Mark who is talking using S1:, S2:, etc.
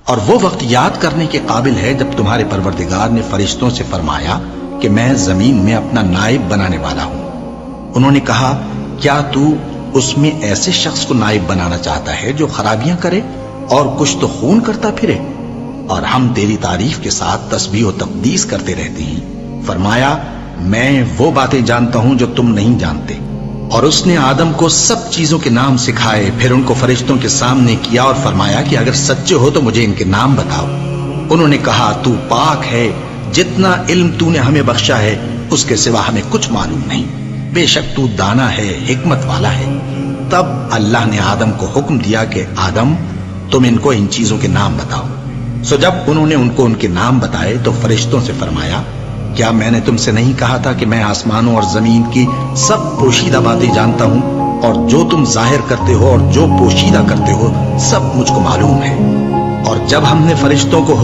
S1: اور وہ وقت یاد کرنے کے قابل ہے جب تمہارے پروردگار نے فرشتوں سے فرمایا کہ میں زمین میں اپنا نائب بنانے والا ہوں۔ انہوں نے کہا کیا تو اس میں ایسے شخص کو نائب بنانا چاہتا ہے جو خرابیاں کرے اور کچھ تو خون کرتا پھرے؟ اور ہم تیری تعریف کے ساتھ تسبیح و تقدیس کرتے رہتے ہیں۔ فرمایا میں وہ باتیں جانتا ہوں جو تم نہیں جانتے۔ اور اس نے آدم کو سب چیزوں کے نام سکھائے، پھر ان کو فرشتوں کے سامنے کیا اور فرمایا کہ اگر سچے ہو تو مجھے ان کے نام بتاؤ۔ انہوں نے کہا تو پاک ہے، جتنا علم تو نے ہمیں بخشا ہے اس کے سوا ہمیں کچھ معلوم نہیں، بے شک تو دانا ہے، حکمت والا ہے۔ تب اللہ نے آدم کو حکم دیا کہ آدم تم ان کو ان چیزوں کے نام بتاؤ۔ سو جب انہوں نے ان کو ان کے نام بتائے تو فرشتوں سے فرمایا کیا میں نے تم سے نہیں کہا تھا کہ میں آسمانوں اور زمین کی سب پوشیدہ باتیں جانتا ہوں، اور جو تم ظاہر کرتے ہو اور جو پوشیدہ کرتے ہو سب مجھ کو معلوم ہے۔ اور جب ہم نے فرشتوں کو